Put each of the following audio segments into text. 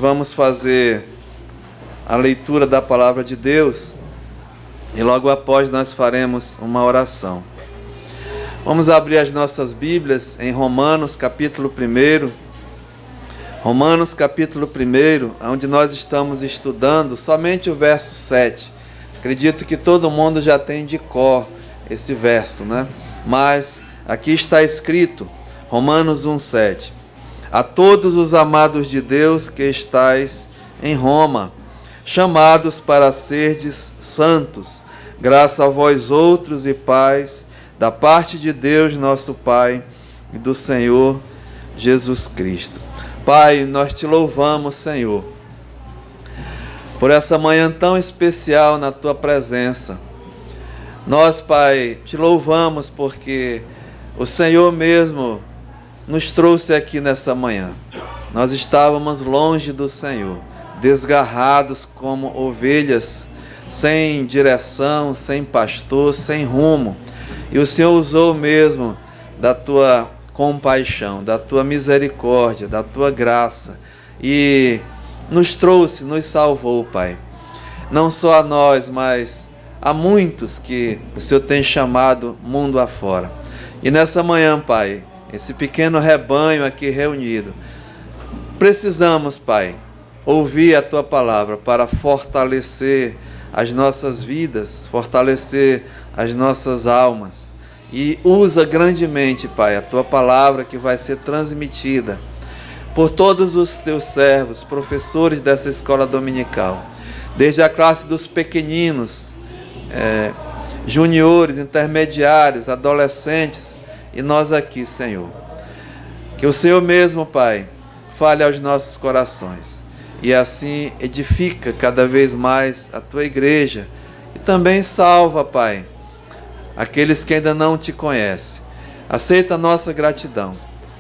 Vamos fazer a leitura da palavra de Deus e logo após nós faremos uma oração. Vamos abrir as nossas Bíblias em Romanos capítulo 1. Romanos capítulo 1, onde nós estamos estudando somente o verso 7. Acredito que todo mundo já tem de cor esse verso, né? Mas aqui está escrito, Romanos 1,7. A todos os amados de Deus que estais em Roma, chamados para serdes santos, graça a vós outros e paz, da parte de Deus nosso Pai e do Senhor Jesus Cristo. Pai, nós te louvamos, Senhor, por essa manhã tão especial na tua presença. Nós, Pai, te louvamos porque o Senhor mesmo nos trouxe aqui nessa manhã. Nós estávamos longe do Senhor, desgarrados como ovelhas, sem direção, sem pastor, sem rumo. E o Senhor usou mesmo da tua compaixão, da tua misericórdia, da tua graça e nos trouxe, nos salvou, Pai. Não só a nós, mas a muitos que o Senhor tem chamado mundo afora. E nessa manhã, Pai, esse pequeno rebanho aqui reunido, precisamos, Pai, ouvir a tua palavra para fortalecer as nossas vidas, fortalecer as nossas almas. E usa grandemente, Pai, a tua palavra que vai ser transmitida por todos os teus servos, professores dessa escola dominical, desde a classe dos pequeninos, juniores, intermediários, adolescentes, e nós aqui, Senhor. Que o Senhor mesmo, Pai, fale aos nossos corações e assim edifica cada vez mais a tua igreja e também salva, Pai, aqueles que ainda não te conhecem. Aceita a nossa gratidão.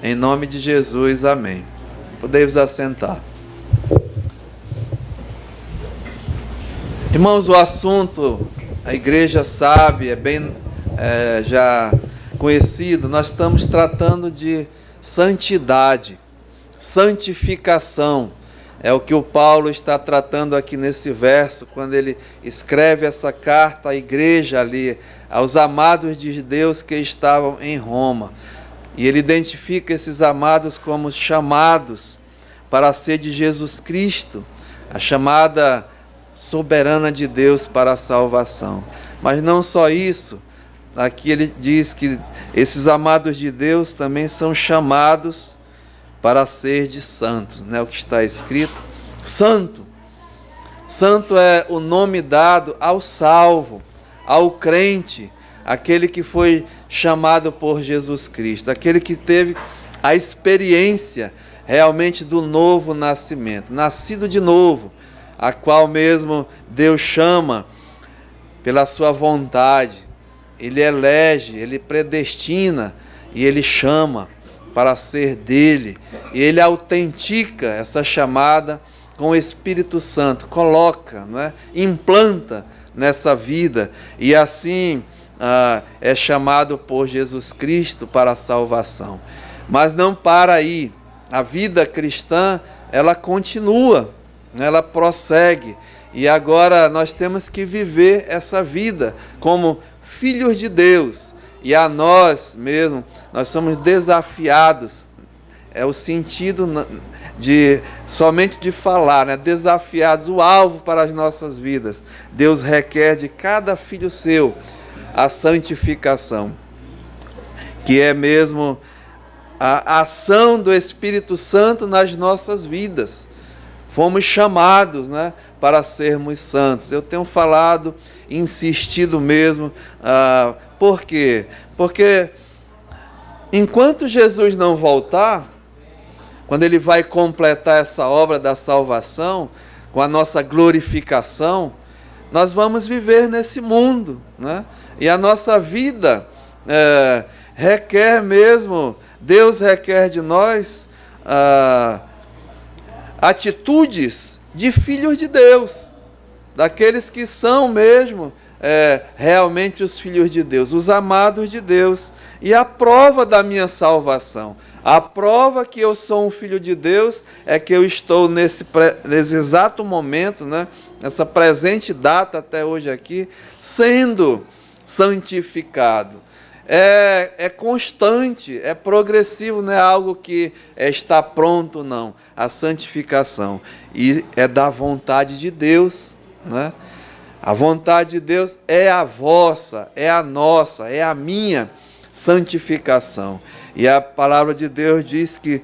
Em nome de Jesus, amém. Podemos assentar. Irmãos, o assunto, a igreja sabe, é bem já conhecido. Nós estamos tratando de santidade, santificação. É o que o Paulo está tratando aqui nesse verso, quando ele escreve essa carta à igreja ali, aos amados de Deus que estavam em Roma. E ele identifica esses amados como chamados para ser de Jesus Cristo, a chamada soberana de Deus para a salvação. Mas não só isso, aqui ele diz que esses amados de Deus também são chamados para ser de santos, né? O que está escrito, santo. Santo é o nome dado ao salvo, ao crente, aquele que foi chamado por Jesus Cristo, aquele que teve a experiência realmente do novo nascimento, nascido de novo, a qual mesmo Deus chama pela sua vontade. Ele elege, ele predestina e ele chama para ser dele. E ele autentica essa chamada com o Espírito Santo, coloca, não é? Implanta nessa vida e assim é chamado por Jesus Cristo para a salvação. Mas não para aí. A vida cristã, ela continua, ela prossegue. E agora nós temos que viver essa vida como filhos de Deus. E a nós mesmo, nós somos desafiados. É o sentido somente de falar, né? Desafiados, o alvo para as nossas vidas. Deus requer de cada filho seu a santificação, que é mesmo a ação do Espírito Santo nas nossas vidas. Fomos chamados, né, para sermos santos. Eu tenho falado, insistido mesmo. Por quê? Porque enquanto Jesus não voltar, quando ele vai completar essa obra da salvação, com a nossa glorificação, nós vamos viver nesse mundo, né? E a nossa vida requer mesmo, Deus requer de nós atitudes de filhos de Deus, daqueles que são mesmo realmente os filhos de Deus, os amados de Deus. E a prova da minha salvação, a prova que eu sou um filho de Deus, é que eu estou nesse exato momento, né, nessa presente data até hoje aqui, sendo santificado. É constante, é progressivo, não é algo que está pronto, não. A santificação. E é da vontade de Deus, né? A vontade de Deus é a vossa, é a nossa, é a minha santificação. E a palavra de Deus diz que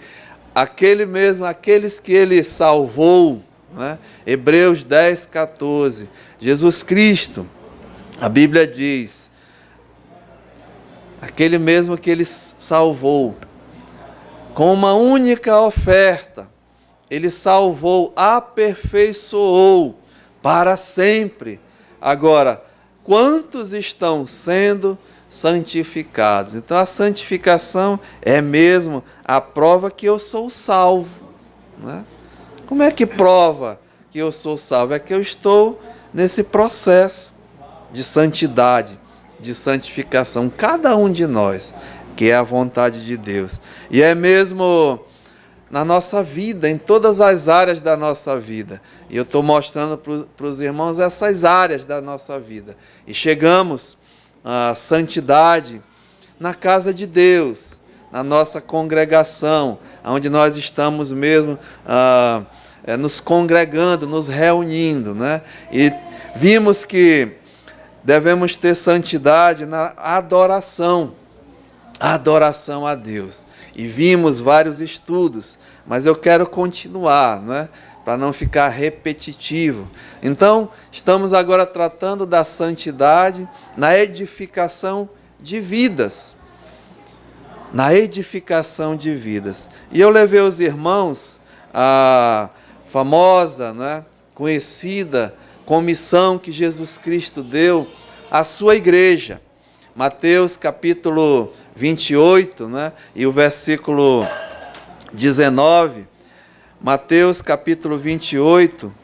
aqueles que Ele salvou, né? Hebreus 10, 14, Jesus Cristo, a Bíblia diz, aquele mesmo que Ele salvou, com uma única oferta, Ele salvou, aperfeiçoou para sempre. Agora, quantos estão sendo santificados? Então, a santificação é mesmo a prova que eu sou salvo, né? Como é que prova que eu sou salvo? É que eu estou nesse processo de santidade, de santificação, cada um de nós, que é a vontade de Deus. E é mesmo na nossa vida, em todas as áreas da nossa vida. E eu estou mostrando para os irmãos essas áreas da nossa vida. E chegamos à santidade na casa de Deus, na nossa congregação, onde nós estamos mesmo nos congregando, nos reunindo, né? E vimos que devemos ter santidade na adoração a Deus. E vimos vários estudos, mas eu quero continuar, né, para não ficar repetitivo. Então, estamos agora tratando da santidade na edificação de vidas. Na edificação de vidas. E eu levei os irmãos a famosa, né, conhecida comissão que Jesus Cristo deu à sua igreja. Mateus capítulo 28, né, e o versículo 19. Mateus capítulo 28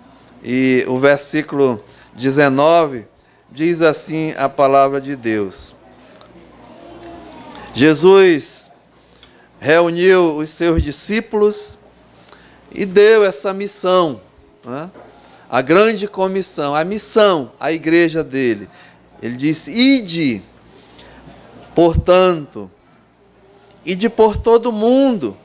e o versículo 19 diz assim a palavra de Deus. Jesus reuniu os seus discípulos e deu essa missão, né? A grande comissão, a missão, a igreja dele. Ele disse, ide, portanto, ide por todo o mundo,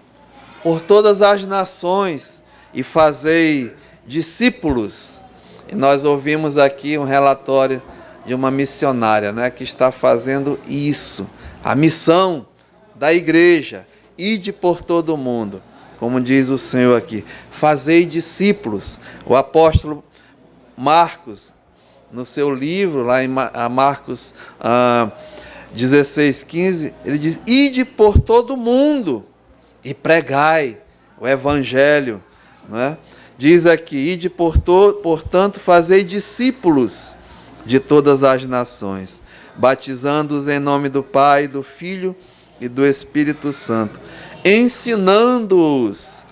por todas as nações, e fazei discípulos. E nós ouvimos aqui um relatório de uma missionária, né, que está fazendo isso. A missão da igreja, ide por todo o mundo, como diz o Senhor aqui, fazei discípulos. O apóstolo Marcos, no seu livro, lá em Marcos 16, 15, ele diz, ide por todo o mundo e pregai o evangelho, né? Diz aqui, ide portanto, fazei discípulos de todas as nações, batizando-os em nome do Pai, do Filho e do Espírito Santo, ensinando-os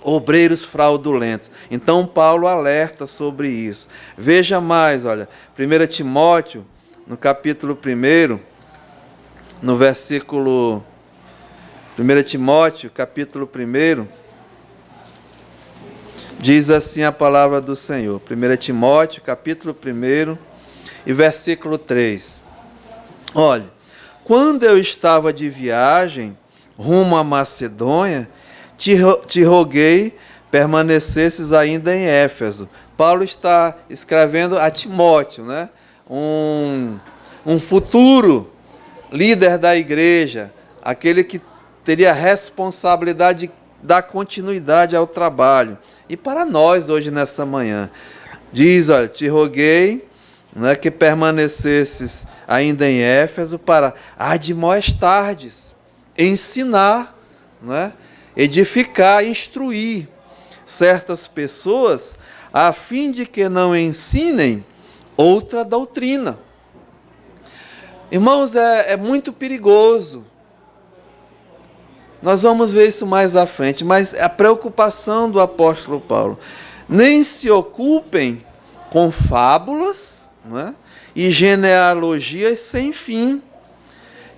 obreiros fraudulentos. Então Paulo alerta sobre isso. Veja mais, olha, 1 Timóteo, no capítulo 1, no versículo 1 Timóteo, capítulo 1, diz assim a palavra do Senhor. 1 Timóteo, capítulo 1, e versículo 3. Olha, quando eu estava de viagem rumo à Macedônia, te roguei permanecesses ainda em Éfeso. Paulo está escrevendo a Timóteo, né? Um futuro líder da igreja, aquele que teria a responsabilidade de dar continuidade ao trabalho. E para nós hoje nessa manhã, diz, olha, te roguei, né, que permanecesses ainda em Éfeso para admoestardes, ensinar, né, edificar, instruir certas pessoas, a fim de que não ensinem outra doutrina. Irmãos, é muito perigoso. Nós vamos ver isso mais à frente, mas a preocupação do apóstolo Paulo: nem se ocupem com fábulas, né, e genealogias sem fim,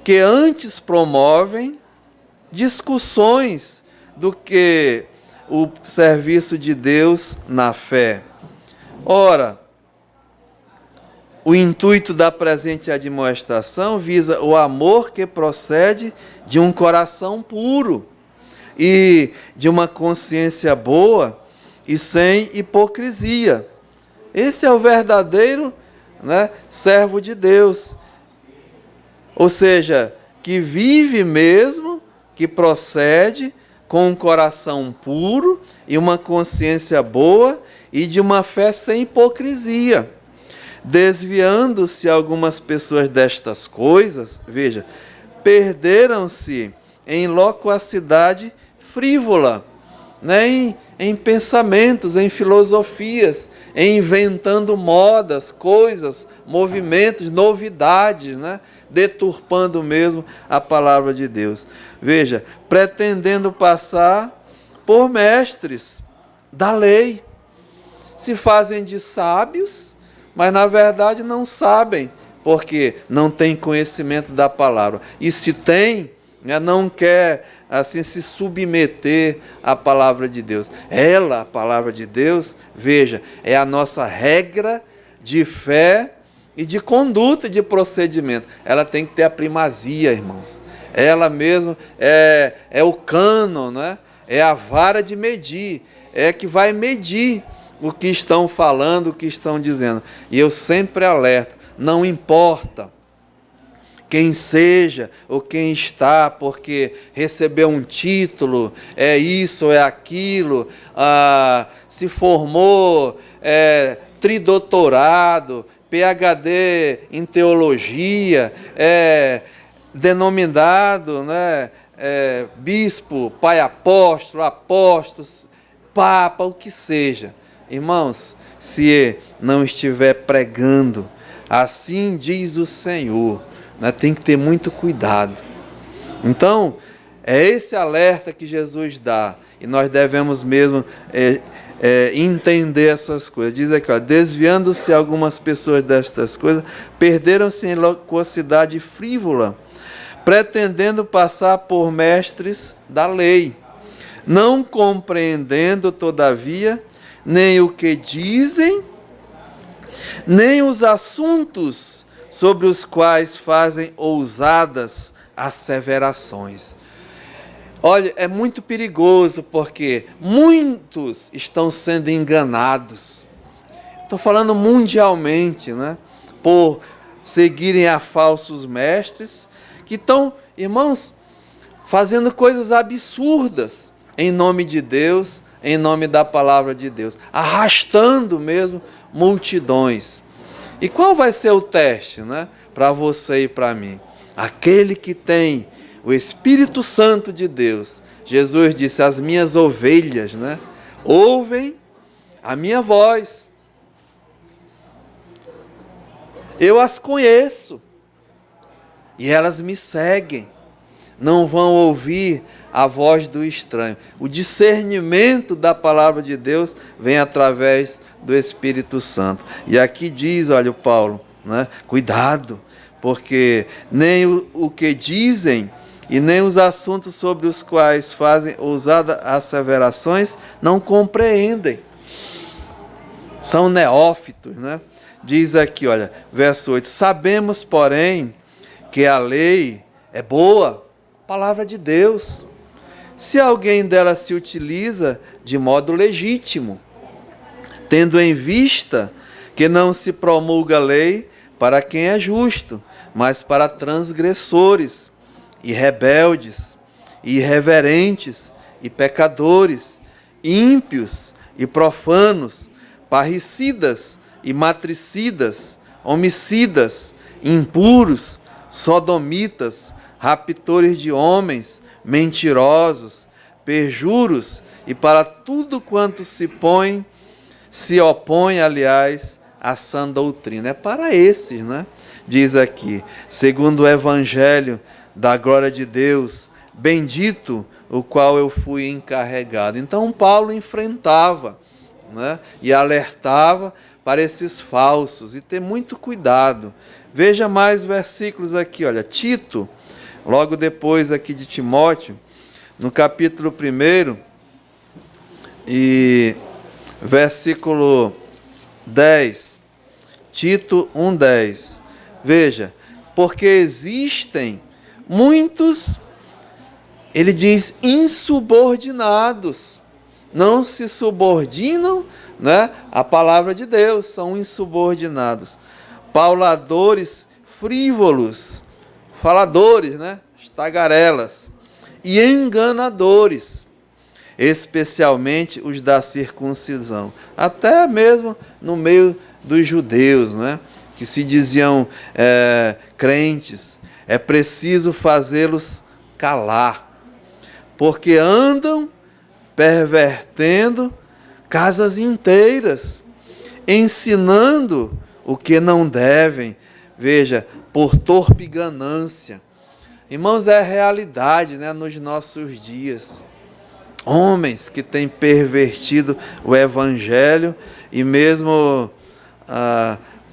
que antes promovem discussões do que o serviço de Deus na fé. Ora, o intuito da presente admoestação visa o amor que procede de um coração puro e de uma consciência boa e sem hipocrisia. Esse é o verdadeiro, né, servo de Deus. Ou seja, que vive mesmo, que procede com um coração puro e uma consciência boa e de uma fé sem hipocrisia. Desviando-se algumas pessoas destas coisas, veja, perderam-se em loquacidade frívola, né, em pensamentos, em filosofias, inventando modas, coisas, movimentos, novidades, né, deturpando mesmo a palavra de Deus. Veja, pretendendo passar por mestres da lei, se fazem de sábios, mas na verdade não sabem, porque não tem conhecimento da palavra. E se tem, né, não quer assim se submeter à palavra de Deus. Ela, a palavra de Deus, veja, é a nossa regra de fé e de conduta, de procedimento. Ela tem que ter a primazia, irmãos. Ela mesmo é o cânon, né? É a vara de medir, é que vai medir o que estão falando, o que estão dizendo. E eu sempre alerto, não importa quem seja ou quem está, porque recebeu um título, é isso ou é aquilo, se formou, tridoutorado, PhD em teologia, denominado, né, bispo, pai apóstolo, apóstolos, papa, o que seja. Irmãos, se não estiver pregando, assim diz o Senhor, né, tem que ter muito cuidado. Então, é esse alerta que Jesus dá, e nós devemos mesmo entender essas coisas. Diz aqui, ó, desviando-se algumas pessoas destas coisas, perderam-se em loquacidade frívola, pretendendo passar por mestres da lei, não compreendendo, todavia, nem o que dizem, nem os assuntos sobre os quais fazem ousadas asseverações. Olha, é muito perigoso, porque muitos estão sendo enganados. Estou falando mundialmente, né? Por seguirem a falsos mestres, que estão, irmãos, fazendo coisas absurdas em nome de Deus, em nome da palavra de Deus, arrastando mesmo multidões. E qual vai ser o teste, né, para você e para mim? Aquele que tem o Espírito Santo de Deus. Jesus disse, as minhas ovelhas, né, ouvem a minha voz. Eu as conheço e elas me seguem. Não vão ouvir a voz do estranho. O discernimento da palavra de Deus vem através do Espírito Santo. E aqui diz, olha o Paulo, né? Cuidado, porque nem o que dizem e nem os assuntos sobre os quais fazem ousadas asseverações não compreendem. São neófitos, né? Diz aqui, olha, verso 8, sabemos, porém, que a lei é boa, palavra de Deus, se alguém dela se utiliza de modo legítimo, tendo em vista que não se promulga lei para quem é justo, mas para transgressores, e rebeldes, e irreverentes, e pecadores, ímpios e profanos, parricidas e matricidas, homicidas, impuros, sodomitas, raptores de homens, mentirosos, perjuros, e para tudo quanto se opõe, aliás, à sã doutrina. É para esses, né? Diz aqui, segundo o evangelho da glória de Deus, bendito o qual eu fui encarregado. Então Paulo enfrentava, né, e alertava para esses falsos, e ter muito cuidado. Veja mais versículos aqui, olha, Tito, logo depois aqui de Timóteo, no capítulo 1, e versículo 10, Tito 1:10, veja, porque existem muitos, ele diz, insubordinados, não se subordinam, né, à palavra de Deus, são insubordinados, pauladores frívolos, faladores, né, tagarelas, e enganadores, especialmente os da circuncisão, até mesmo no meio dos judeus, né, que se diziam crentes. É preciso fazê-los calar, porque andam pervertendo casas inteiras, ensinando o que não devem, veja, por torpe ganância. Irmãos, é a realidade, né, nos nossos dias. Homens que têm pervertido o evangelho e mesmo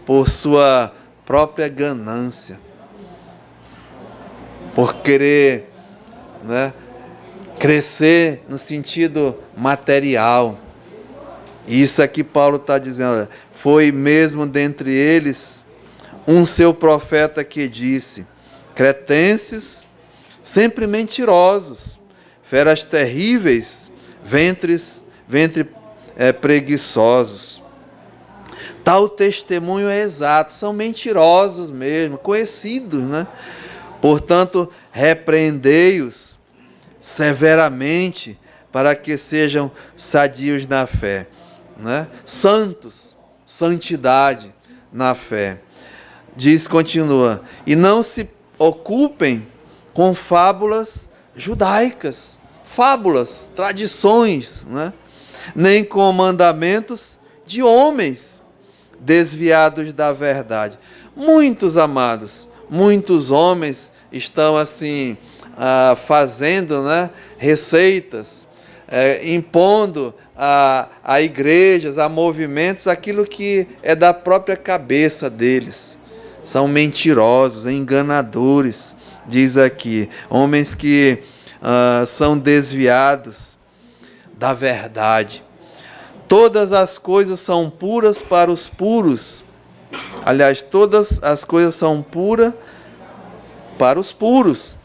por sua própria ganância, por querer, né, crescer no sentido material. Isso aqui Paulo está dizendo, foi mesmo dentre eles um seu profeta que disse, cretenses, sempre mentirosos, feras terríveis, ventre preguiçosos. Tal testemunho é exato, são mentirosos mesmo, conhecidos, né? Portanto, repreendei-os severamente para que sejam sadios na fé, né? Santos, santidade na fé. Diz, continua, e não se ocupem com fábulas judaicas, fábulas, tradições, né? Nem com mandamentos de homens desviados da verdade. Muitos, amados, muitos homens estão assim fazendo, né, receitas, impondo a igrejas, a movimentos, aquilo que é da própria cabeça deles. São mentirosos, enganadores, diz aqui, homens que são desviados da verdade. Todas as coisas são puras para os puros. Aliás, todas as coisas são puras para os puros.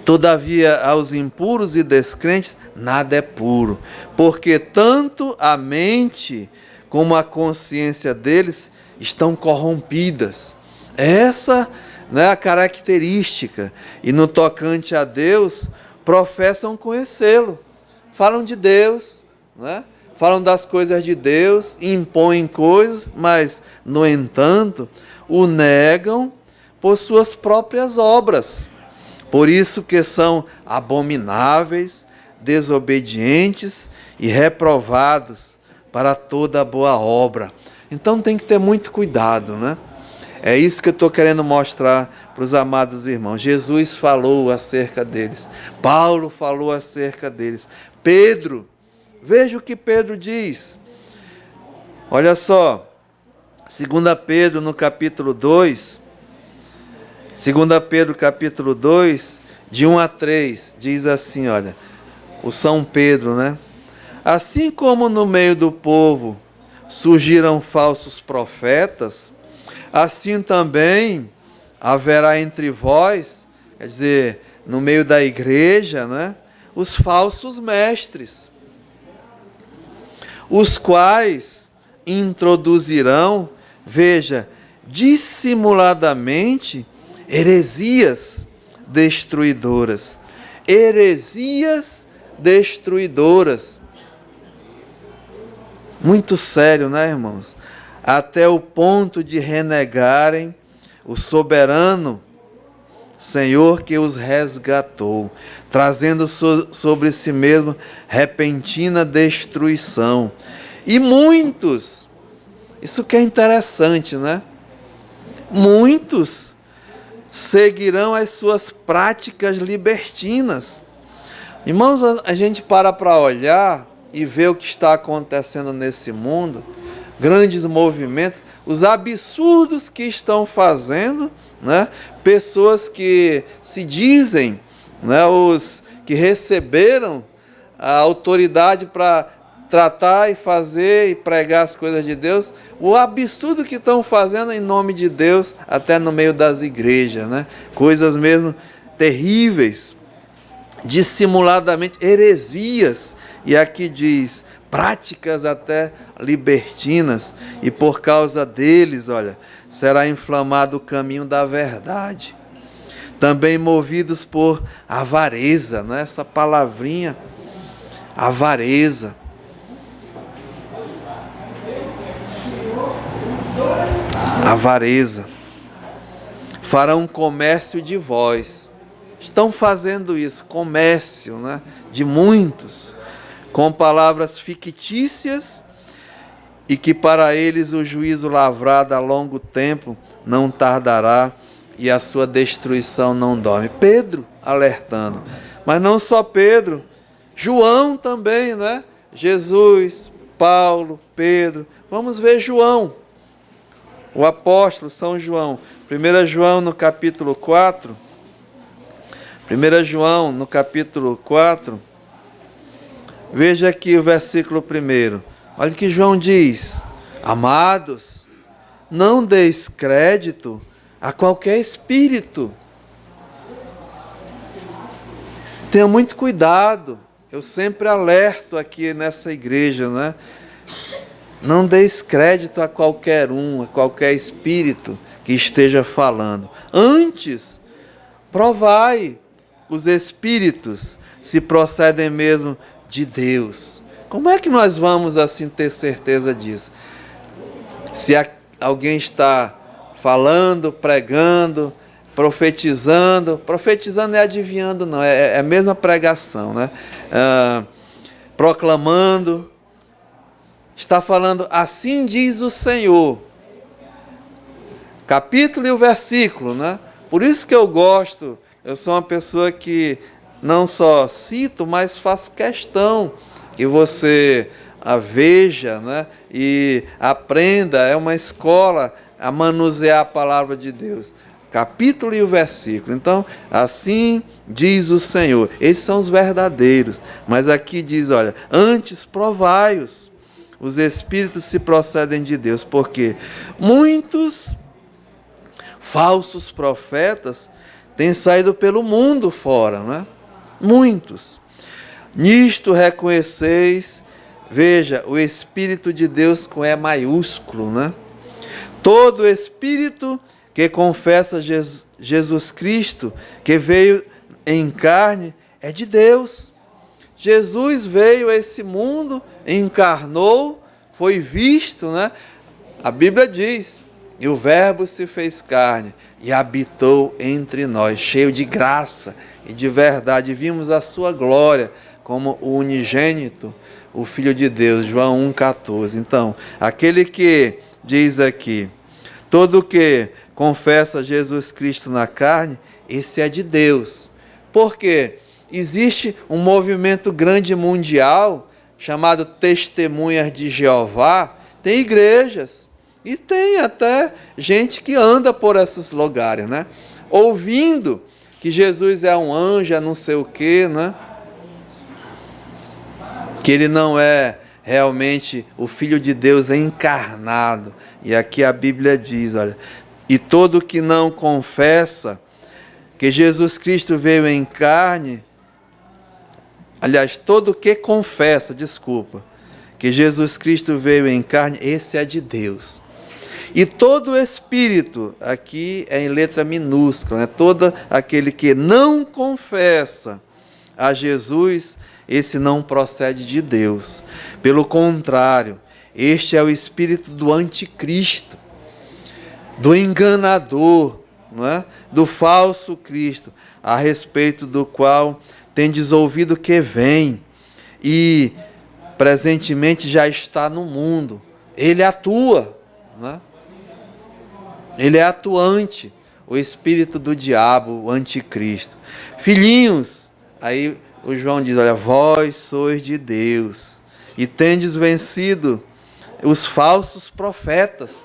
Todavia, aos impuros e descrentes, nada é puro, porque tanto a mente como a consciência deles estão corrompidas. Essa, né, a característica. E no tocante a Deus, professam conhecê-lo, falam de Deus, né? Falam das coisas de Deus, impõem coisas, mas, no entanto, o negam por suas próprias obras. Por isso que são abomináveis, desobedientes e reprovados para toda boa obra. Então tem que ter muito cuidado, né? É isso que eu estou querendo mostrar para os amados irmãos. Jesus falou acerca deles. Paulo falou acerca deles. Pedro, veja o que Pedro diz. Olha só, 2 Pedro no capítulo 2, 2 Pedro capítulo 2, de 1 a 3, diz assim, olha, o São Pedro, né? Assim como no meio do povo surgiram falsos profetas, assim também haverá entre vós, quer dizer, no meio da igreja, né, os falsos mestres, os quais introduzirão, veja, dissimuladamente, heresias destruidoras. Heresias destruidoras. Muito sério, né, irmãos? Até o ponto de renegarem o soberano Senhor que os resgatou, trazendo sobre si mesmo repentina destruição. E muitos, isso que é interessante, né? Muitos seguirão as suas práticas libertinas. Irmãos, a gente para olhar e ver o que está acontecendo nesse mundo, grandes movimentos, os absurdos que estão fazendo, né? Pessoas que se dizem, né, os que receberam a autoridade para tratar e fazer e pregar as coisas de Deus, o absurdo que estão fazendo em nome de Deus, até no meio das igrejas, né? Coisas mesmo terríveis, dissimuladamente, heresias, e aqui diz, práticas até libertinas, e por causa deles, olha, será inflamado o caminho da verdade. Também movidos por avareza, né? Essa palavrinha, avareza. Avareza. Farão comércio de vós. Estão fazendo isso, comércio, né? De muitos, com palavras fictícias, e que para eles o juízo lavrado a longo tempo não tardará, e a sua destruição não dorme. Pedro alertando, mas não só Pedro, João também, né? Jesus, Paulo, Pedro, vamos ver João, o apóstolo São João, 1 João no capítulo 4, 1 João no capítulo 4, veja aqui o versículo 1, olha o que João diz: amados, não deis crédito a qualquer espírito. Tenha muito cuidado, eu sempre alerto aqui nessa igreja, né? Não deis crédito a qualquer um, a qualquer espírito que esteja falando. Antes, provai os espíritos se procedem mesmo de Deus. Como é que nós vamos assim ter certeza disso? Se alguém está falando, pregando, profetizando é adivinhando, não, é a mesma pregação, né? Proclamando, está falando, assim diz o Senhor, capítulo e o versículo, né? Por isso que eu gosto, eu sou uma pessoa que não só cito, mas faço questão que você a veja, né? E aprenda, é uma escola a manusear a palavra de Deus. Capítulo e o versículo. Então, assim diz o Senhor. Esses são os verdadeiros. Mas aqui diz, olha, antes provai-os. Os espíritos se procedem de Deus. Porque muitos falsos profetas têm saído pelo mundo fora, né? Muitos. Nisto reconheceis, veja, o Espírito de Deus com E maiúsculo, né? Todo espírito que confessa Jesus Cristo, que veio em carne, é de Deus. Jesus veio a esse mundo, encarnou, foi visto, né? A Bíblia diz, e o Verbo se fez carne e habitou entre nós, cheio de graça e de verdade. Vimos a sua glória como o unigênito, o Filho de Deus, João 1,14. Então, aquele que diz aqui, todo que confessa Jesus Cristo na carne, esse é de Deus. Por quê? Existe um movimento grande mundial chamado Testemunhas de Jeová. Tem igrejas e tem até gente que anda por esses lugares, né? Ouvindo que Jesus é um anjo, é não sei o quê, né? Que ele não é realmente o Filho de Deus encarnado. E aqui a Bíblia diz, olha, e todo que não confessa que Jesus Cristo veio em carne, aliás, todo que confessa, que Jesus Cristo veio em carne, esse é de Deus. E todo espírito, aqui é em letra minúscula, né? Todo aquele que não confessa a Jesus, esse não procede de Deus. Pelo contrário, este é o espírito do anticristo, do enganador, não é? Do falso Cristo, a respeito do qual tendes ouvido que vem e presentemente já está no mundo. Ele atua, não é? Ele é atuante, o espírito do diabo, o anticristo. Filhinhos, aí o João diz, olha, vós sois de Deus e tendes vencido os falsos profetas,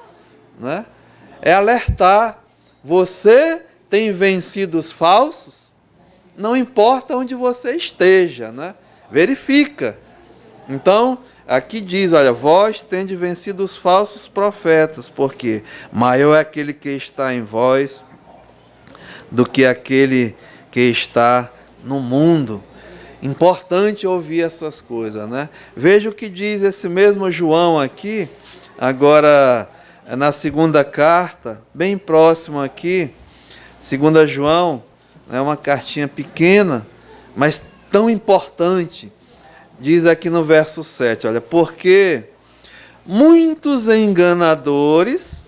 né? É alertar, você tem vencido os falsos, não importa onde você esteja, né? Verifica. Então, aqui diz, olha, vós tendes vencido os falsos profetas, porque maior é aquele que está em vós do que aquele que está no mundo. Importante ouvir essas coisas, né? Veja o que diz esse mesmo João aqui, agora na segunda carta, bem próximo aqui, 2 João, é uma cartinha pequena, mas tão importante. Diz aqui no verso 7, olha, porque muitos enganadores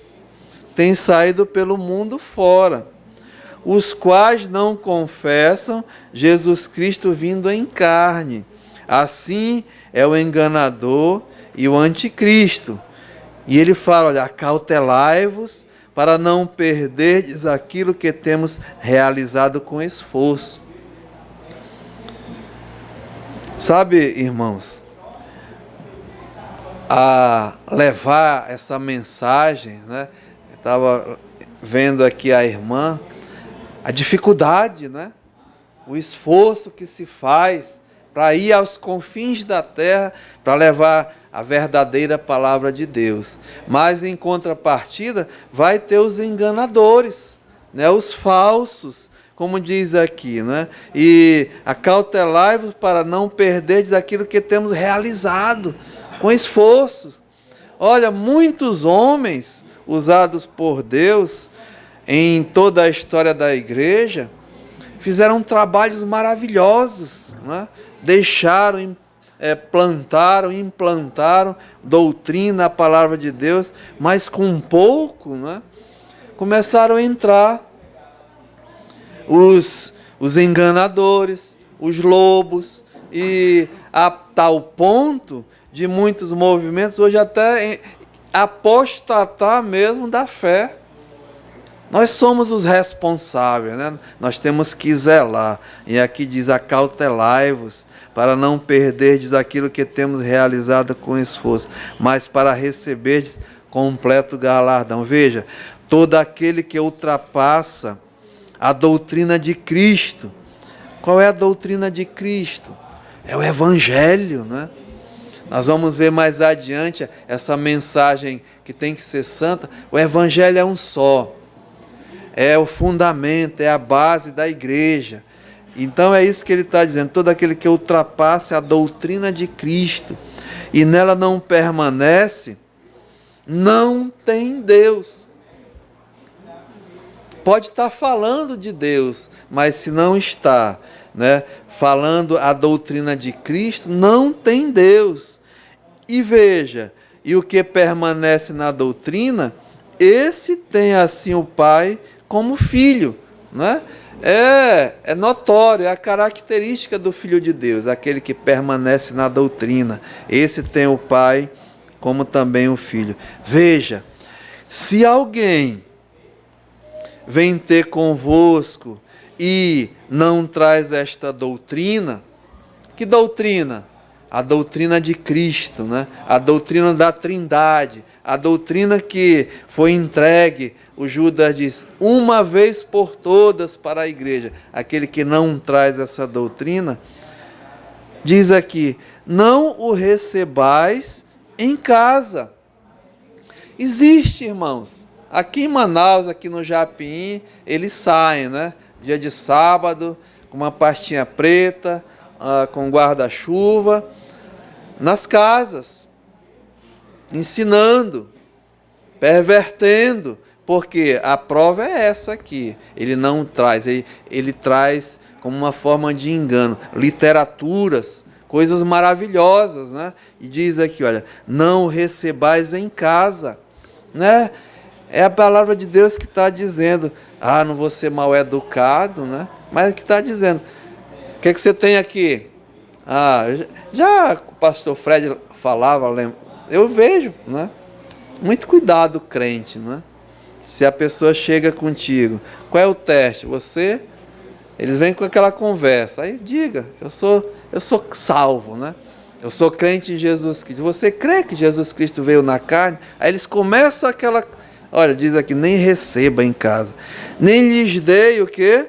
têm saído pelo mundo fora, os quais não confessam Jesus Cristo vindo em carne. Assim é o enganador e o anticristo. E ele fala, olha, acautelai-vos para não perderdes aquilo que temos realizado com esforço. Sabe, irmãos, a levar essa mensagem, né? Eu estava vendo aqui a irmã, a dificuldade, né? O esforço que se faz para ir aos confins da terra, para levar a verdadeira palavra de Deus. Mas, em contrapartida, vai ter os enganadores, né? Os falsos, como diz aqui, né? E acautelai-vos para não perderdes aquilo que temos realizado com esforço. Olha, muitos homens usados por Deus em toda a história da igreja fizeram trabalhos maravilhosos, né? Deixaram, plantaram, implantaram doutrina, a palavra de Deus, mas com pouco, né? Começaram a entrar os enganadores, os lobos, e a tal ponto de muitos movimentos hoje até apostatar mesmo da fé. Nós somos os responsáveis, né? Nós temos que zelar. E aqui diz, acautelai-vos, para não perderdes aquilo que temos realizado com esforço, mas para receberdes completo galardão. Veja, todo aquele que ultrapassa a doutrina de Cristo. Qual é a doutrina de Cristo? É o Evangelho, né? Nós vamos ver mais adiante essa mensagem que tem que ser santa. O Evangelho é um só. É o fundamento, é a base da igreja. Então é isso que ele está dizendo. Todo aquele que ultrapasse a doutrina de Cristo e nela não permanece, não tem Deus. Pode estar falando de Deus, mas se não está, né, falando a doutrina de Cristo, não tem Deus. E veja, e o que permanece na doutrina, esse tem assim o Pai como filho, né? É notório, é a característica do Filho de Deus, aquele que permanece na doutrina. Esse tem o Pai como também o Filho. Veja, se alguém vem ter convosco e não traz esta doutrina? Que doutrina? A doutrina de Cristo, né? A doutrina da Trindade, a doutrina que foi entregue, o Judas diz, uma vez por todas para a igreja. Aquele que não traz essa doutrina, diz aqui, não o recebais em casa. Existe, irmãos, aqui em Manaus, aqui no Japim, eles saem, né? Dia de sábado, com uma pastinha preta, com guarda-chuva, nas casas, ensinando, pervertendo, porque a prova é essa aqui. Ele não traz, ele traz como uma forma de engano, literaturas, coisas maravilhosas, né? E diz aqui, olha, não recebais em casa, né? É a palavra de Deus que está dizendo, não vou ser mal educado, né? Mas que está dizendo, o que é que você tem aqui? Já o pastor Fred falava, eu vejo, né? Muito cuidado, crente, né? Se a pessoa chega contigo, qual é o teste? Eles vêm com aquela conversa, aí diga, eu sou salvo, né? Eu sou crente em Jesus Cristo. Você crê que Jesus Cristo veio na carne? Aí eles começam aquela, olha, diz aqui, nem receba em casa, nem lhes dei o quê?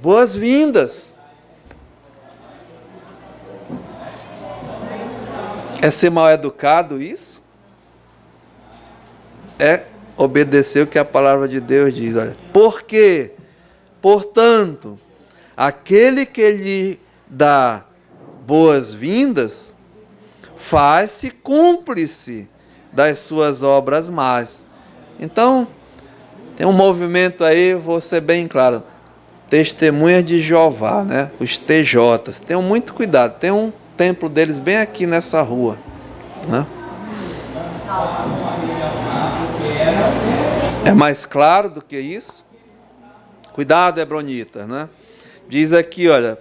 Boas-vindas. É ser mal educado isso? É obedecer o que a palavra de Deus diz. Olha, por quê? Portanto, aquele que lhe dá boas-vindas, faz-se cúmplice das suas obras más. Então, tem um movimento aí, vou ser bem claro, Testemunhas de Jeová, né? Os TJs. Tenham muito cuidado, tem um templo deles bem aqui nessa rua, né? É mais claro do que isso? Cuidado, Hebronita, né? Diz aqui, olha,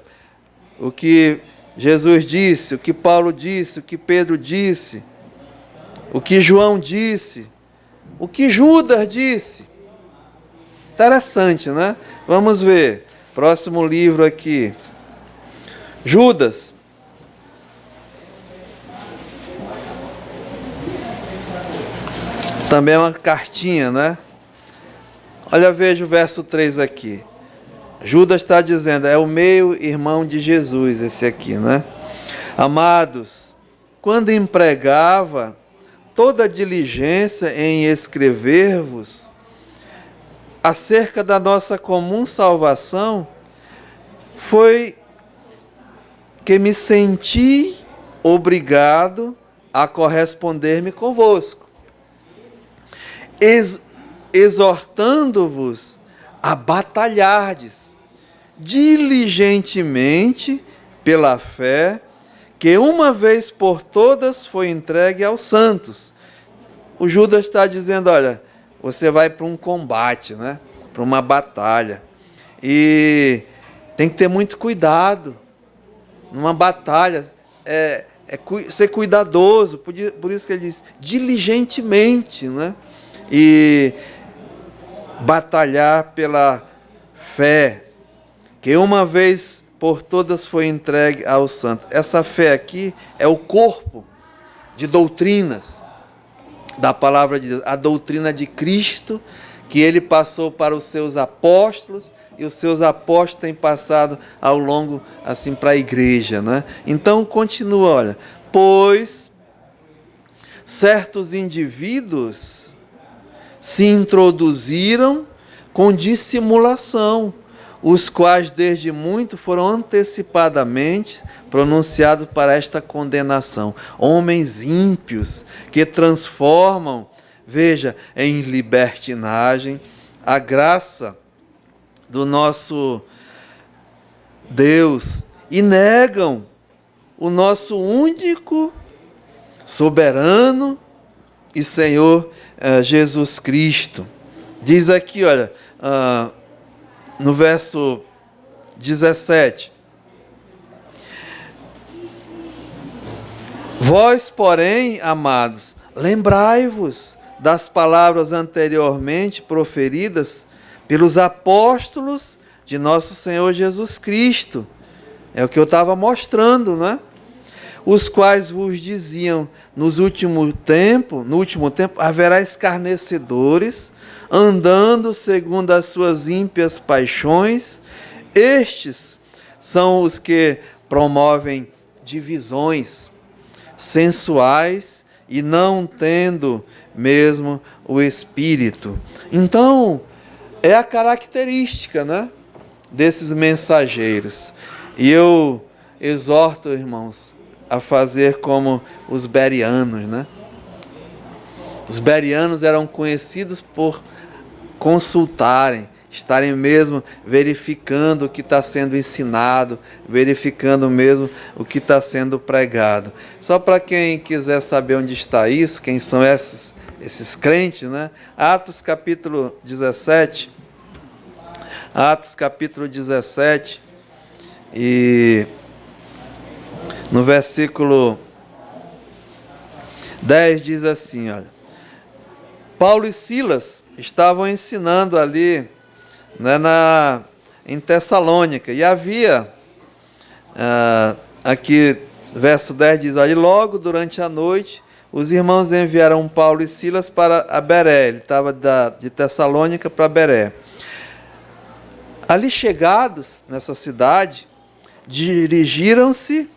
o que Jesus disse, o que Paulo disse, o que Pedro disse, o que João disse, o que Judas disse. Interessante, né? Vamos ver. Próximo livro aqui. Judas. Também é uma cartinha, né? Olha, veja o verso 3 aqui. Judas está dizendo, é o meio-irmão de Jesus, esse aqui, né? Amados, quando empregava toda diligência em escrever-vos acerca da nossa comum salvação, foi que me senti obrigado a corresponder-me convosco, exortando-vos a batalhardes diligentemente pela fé que uma vez por todas foi entregue aos santos. O Judas está dizendo, olha, você vai para um combate, né? Para uma batalha, e tem que ter muito cuidado numa batalha, ser cuidadoso, por isso que ele diz diligentemente, né? E batalhar pela fé, que uma vez por todas foi entregue aos santos. Essa fé aqui é o corpo de doutrinas da palavra de Deus, a doutrina de Cristo, que ele passou para os seus apóstolos, e os seus apóstolos têm passado ao longo, assim, para a igreja, né? Então, continua, olha, pois certos indivíduos se introduziram com dissimulação, os quais desde muito foram antecipadamente pronunciados para esta condenação. Homens ímpios que transformam, veja, em libertinagem a graça do nosso Deus e negam o nosso único, soberano e Senhor Jesus Cristo. Diz aqui, olha, no verso 17: Vós, porém, amados, lembrai-vos das palavras anteriormente proferidas pelos apóstolos de nosso Senhor Jesus Cristo. É o que eu estava mostrando, né? Os quais vos diziam, no último tempo haverá escarnecedores, andando segundo as suas ímpias paixões. Estes são os que promovem divisões sensuais e não tendo mesmo o Espírito. Então, é a característica, né, desses mensageiros. E eu exorto, irmãos, a fazer como os bereanos, né? Os bereanos eram conhecidos por consultarem, estarem mesmo verificando o que está sendo ensinado, verificando mesmo o que está sendo pregado. Só para quem quiser saber onde está isso, quem são esses crentes, né? Atos capítulo 17, e no versículo 10 diz assim, olha, Paulo e Silas estavam ensinando ali, né, em Tessalônica, e havia, aqui, verso 10 diz, olha, e logo durante a noite, os irmãos enviaram Paulo e Silas para a Beré, ele estava de Tessalônica para Beré. Ali chegados nessa cidade, dirigiram-se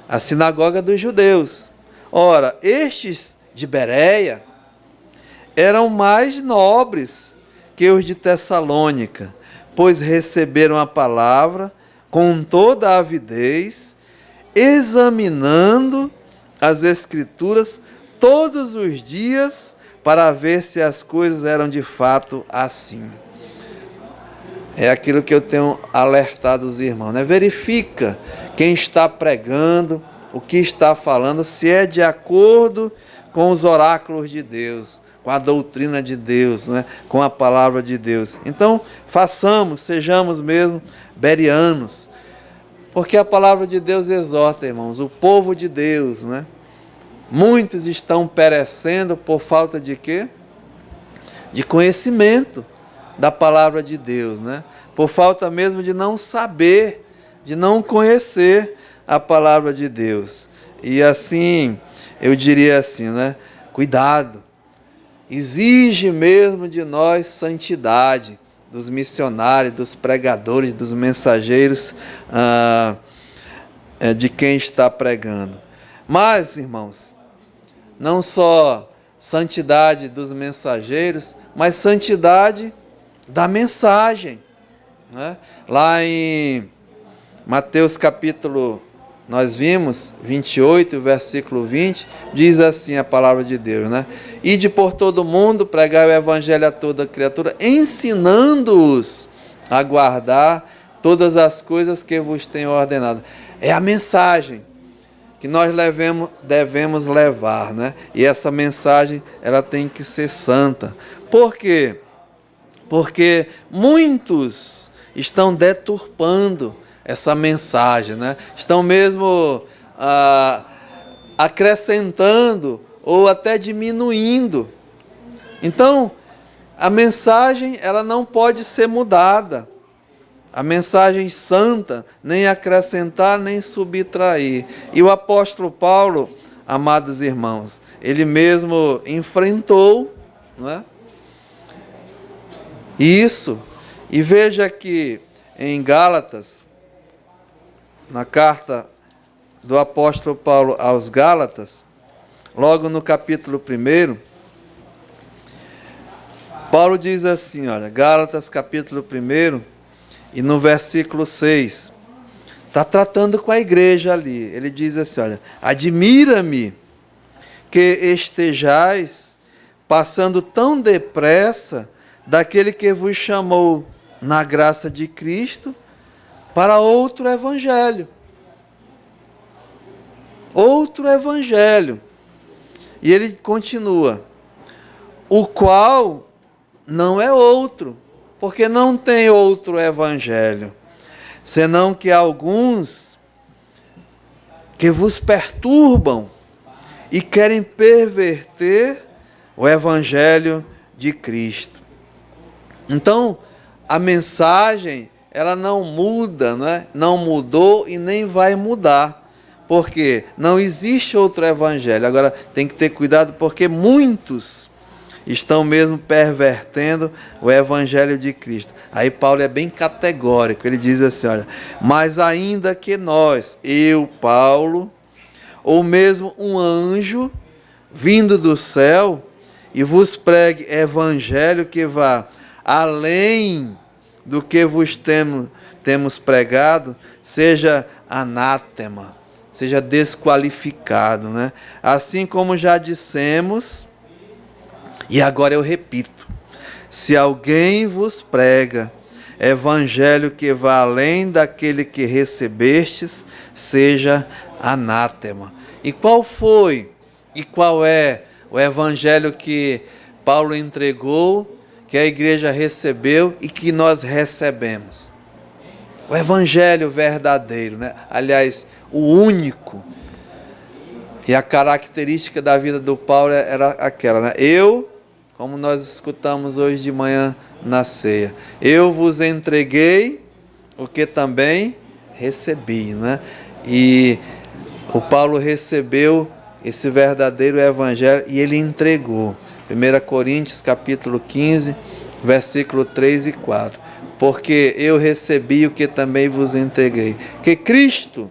à sinagoga dos judeus. Ora, estes de Bereia eram mais nobres que os de Tessalônica, pois receberam a palavra com toda a avidez, examinando as Escrituras todos os dias para ver se as coisas eram de fato assim. É aquilo que eu tenho alertado os irmãos, né? Verifica quem está pregando, o que está falando, se é de acordo com os oráculos de Deus, com a doutrina de Deus, né? Com a palavra de Deus. Então, sejamos mesmo bereanos, porque a palavra de Deus exorta, irmãos, o povo de Deus, né? Muitos estão perecendo por falta de quê? De conhecimento da palavra de Deus, né? Por falta mesmo de não saber, de não conhecer a palavra de Deus. E assim, eu diria assim, né? Cuidado, exige mesmo de nós santidade, dos missionários, dos pregadores, dos mensageiros, de quem está pregando. Mas, irmãos, não só santidade dos mensageiros, mas santidade da mensagem, né? Lá em Mateus capítulo, nós vimos, 28, versículo 20, diz assim a palavra de Deus, né? Ide por todo mundo, pregai o evangelho a toda criatura, ensinando-os a guardar todas as coisas que vos tenho ordenado. É a mensagem que nós devemos levar, né? E essa mensagem, ela tem que ser santa. Por quê? Porque muitos estão deturpando essa mensagem, né? Estão mesmo acrescentando ou até diminuindo. Então, a mensagem, ela não pode ser mudada. A mensagem santa, nem acrescentar, nem subtrair. E o apóstolo Paulo, amados irmãos, ele mesmo enfrentou, não é? Isso. E veja que em Gálatas, na carta do apóstolo Paulo aos Gálatas, logo no capítulo 1, Paulo diz assim, olha, Gálatas capítulo 1, e no versículo 6, está tratando com a igreja ali. Ele diz assim, olha, admira-me que estejais passando tão depressa daquele que vos chamou na graça de Cristo para outro evangelho. Outro evangelho. E ele continua, o qual não é outro, porque não tem outro evangelho, senão que alguns que vos perturbam e querem perverter o evangelho de Cristo. Então, a mensagem, ela não muda, né? Não mudou e nem vai mudar. Porque não existe outro evangelho. Agora tem que ter cuidado, porque muitos estão mesmo pervertendo o evangelho de Cristo. Aí Paulo é bem categórico, ele diz assim, olha, mas ainda que nós, eu, Paulo, ou mesmo um anjo vindo do céu, e vos pregue evangelho que vá além do que vos temos pregado, seja anátema, seja desqualificado, né? Assim como já dissemos, e agora eu repito, se alguém vos prega evangelho que vá além daquele que recebestes, seja anátema. E qual foi e qual é o evangelho que Paulo entregou, que a igreja recebeu e que nós recebemos? O evangelho verdadeiro, né? Aliás, o único. E a característica da vida do Paulo era aquela, né? Eu, como nós escutamos hoje de manhã na ceia, eu vos entreguei o que também recebi, né? E o Paulo recebeu esse verdadeiro evangelho e ele entregou. 1 Coríntios capítulo 15, versículo 3 e 4. Porque eu recebi o que também vos entreguei, que Cristo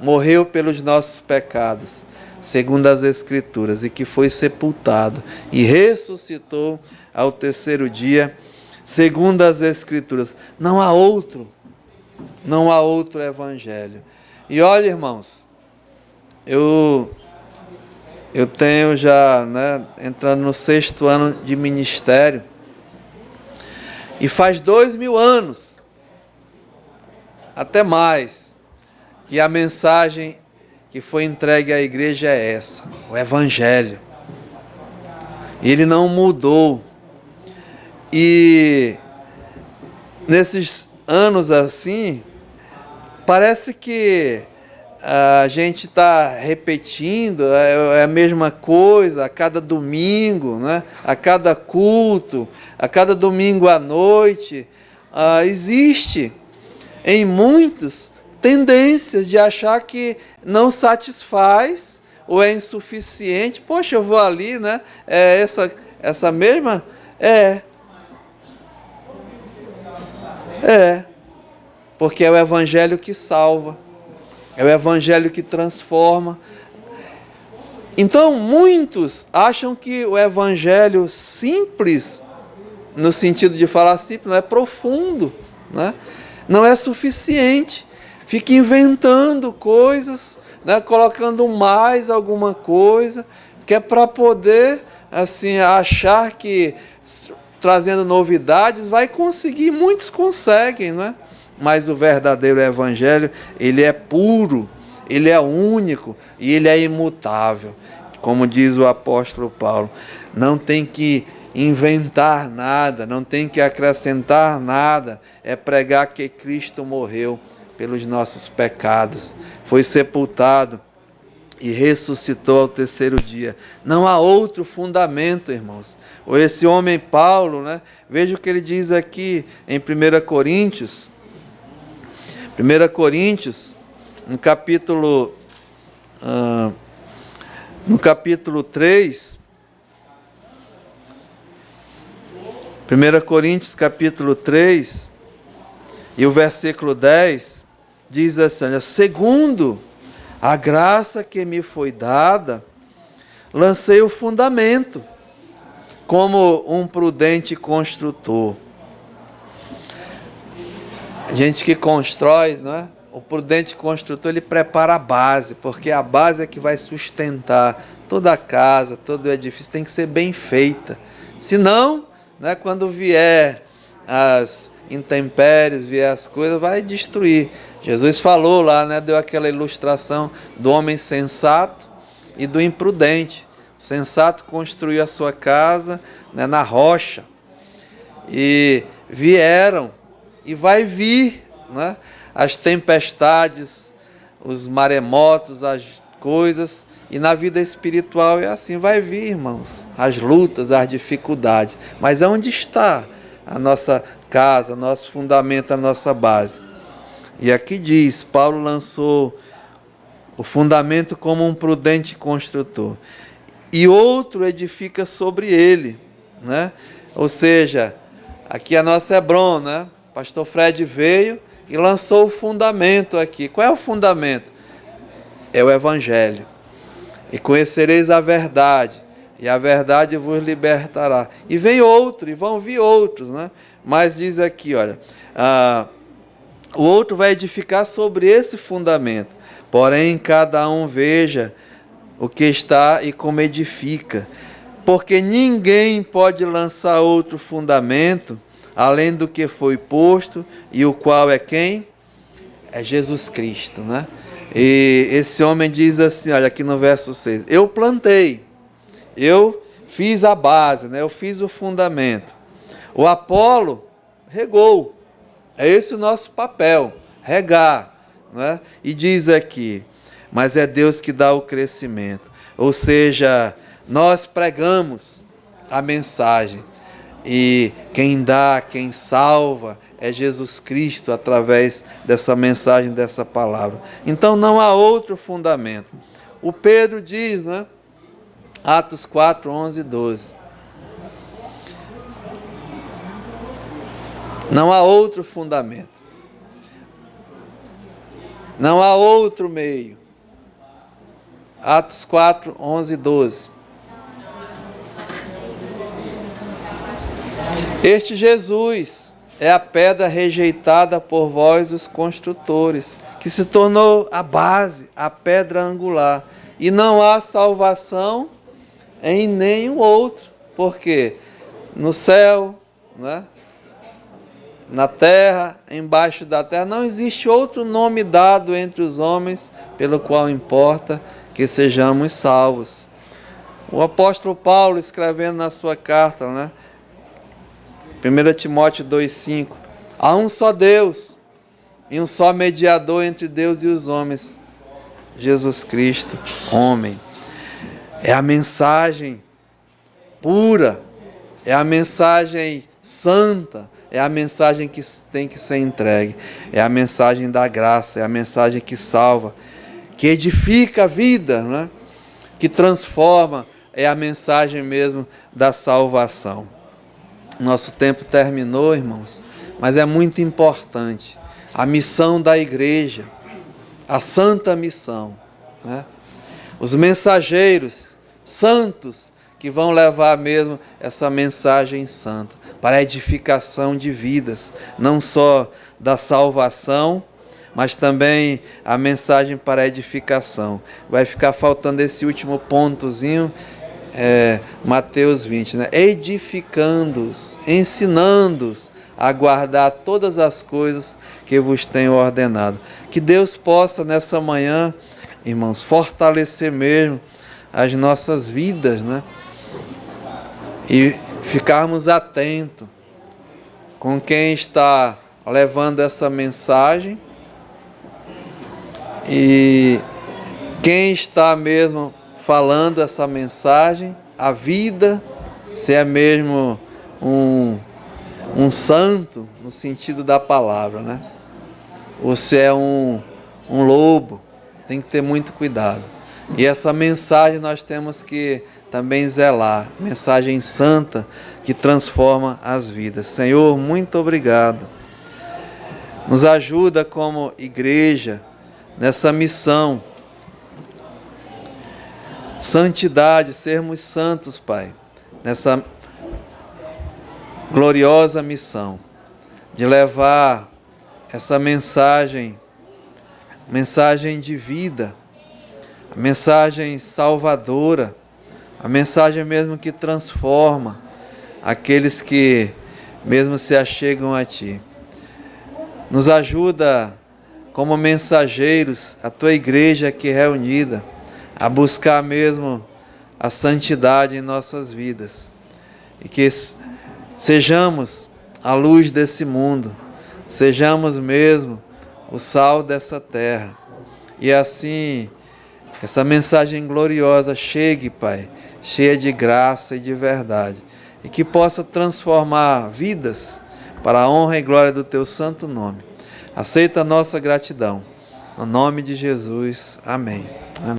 morreu pelos nossos pecados, segundo as Escrituras, e que foi sepultado e ressuscitou ao terceiro dia, segundo as Escrituras. Não há outro evangelho. E olha, irmãos, eu tenho já, né, entrando no 6º ano de ministério, e faz 2000 anos, até mais, que a mensagem que foi entregue à igreja é essa, o evangelho. Ele não mudou. E nesses anos assim, parece que a gente está repetindo, é a mesma coisa a cada domingo, né? A cada culto, a cada domingo à noite. Existe em muitos tendências de achar que não satisfaz ou é insuficiente. Poxa, eu vou ali, né? Essa mesma? Porque é o evangelho que salva. É o evangelho que transforma. Então, muitos acham que o evangelho simples, no sentido de falar simples, não é profundo, né? Não é suficiente. Fica inventando coisas, né? Colocando mais alguma coisa, que é para poder assim, achar que trazendo novidades vai conseguir. Muitos conseguem, né? Mas o verdadeiro evangelho, ele é puro, ele é único e ele é imutável. Como diz o apóstolo Paulo, não tem que inventar nada, não tem que acrescentar nada, é pregar que Cristo morreu pelos nossos pecados, foi sepultado e ressuscitou ao terceiro dia. Não há outro fundamento, irmãos. Esse homem Paulo, né? Veja o que ele diz aqui em 1 Coríntios, no capítulo 3, 1 Coríntios capítulo 3, e o versículo 10, diz assim, olha, segundo a graça que me foi dada, lancei o fundamento, como um prudente construtor. A gente que constrói, não é? O prudente construtor, ele prepara a base, porque a base é que vai sustentar toda a casa, todo o edifício, tem que ser bem feita. Senão, né, quando vier as intempéries, vier as coisas, vai destruir. Jesus falou lá, né, deu aquela ilustração do homem sensato e do imprudente. O sensato construiu a sua casa, né, na rocha, e vieram, e vai vir, né, as tempestades, os maremotos, as coisas, e na vida espiritual é assim, vai vir, irmãos, as lutas, as dificuldades. Mas onde está a nossa casa, nosso fundamento, a nossa base. E aqui diz, Paulo lançou o fundamento como um prudente construtor, e outro edifica sobre ele, né? Ou seja, aqui a nossa Hebron, né? Pastor Fred veio e lançou o fundamento aqui. Qual é o fundamento? É o Evangelho. E conhecereis a verdade, e a verdade vos libertará. E vem outro, e vão vir outros, né? Mas diz aqui, olha, o outro vai edificar sobre esse fundamento. Porém, cada um veja o que está e como edifica. Porque ninguém pode lançar outro fundamento, além do que foi posto, e o qual é quem? É Jesus Cristo, né? E esse homem diz assim, olha aqui no verso 6, eu plantei, eu fiz a base, né? Eu fiz o fundamento. O Apolo regou, é esse o nosso papel, regar, né? E diz aqui, mas é Deus que dá o crescimento. Ou seja, nós pregamos a mensagem, e quem dá, quem salva é Jesus Cristo através dessa mensagem, dessa palavra. Então não há outro fundamento. O Pedro diz, né? Atos 4, 11 e 12. Não há outro fundamento. Não há outro meio. Atos 4, 11 e 12. Este Jesus é a pedra rejeitada por vós, os construtores, que se tornou a base, a pedra angular. E não há salvação em nenhum outro. Por quê? No céu, né? Na terra, embaixo da terra, não existe outro nome dado entre os homens pelo qual importa que sejamos salvos. O apóstolo Paulo, escrevendo na sua carta, né? 1 Timóteo 2,5, há um só Deus e um só mediador entre Deus e os homens, Jesus Cristo, homem. É a mensagem pura, é a mensagem santa, é a mensagem que tem que ser entregue, é a mensagem da graça, é a mensagem que salva, que edifica a vida, né? Que transforma, é a mensagem mesmo da salvação. Nosso tempo terminou, irmãos, mas é muito importante a missão da igreja, a santa missão, né? Os mensageiros santos que vão levar mesmo essa mensagem santa para a edificação de vidas, não só da salvação, mas também a mensagem para a edificação. Vai ficar faltando esse último pontozinho, Mateus 20, né? Edificando-os, ensinando-os a guardar todas as coisas que vos tenho ordenado. Que Deus possa nessa manhã, irmãos, fortalecer mesmo as nossas vidas, né? E ficarmos atentos com quem está levando essa mensagem e quem está mesmo falando essa mensagem, a vida, se é mesmo um santo, no sentido da palavra, né? Ou se é um lobo, tem que ter muito cuidado. E essa mensagem nós temos que também zelar, mensagem santa que transforma as vidas. Senhor, muito obrigado. Nos ajuda como igreja nessa missão. Santidade, sermos santos, Pai, nessa gloriosa missão de levar essa mensagem de vida, a mensagem salvadora, a mensagem mesmo que transforma aqueles que mesmo se achegam a Ti. Nos ajuda como mensageiros, a Tua igreja aqui reunida, a buscar mesmo a santidade em nossas vidas. E que sejamos a luz desse mundo, sejamos mesmo o sal dessa terra. E assim, essa mensagem gloriosa chegue, Pai, cheia de graça e de verdade. E que possa transformar vidas para a honra e glória do teu santo nome. Aceita a nossa gratidão. No nome de Jesus. Amém. Amém.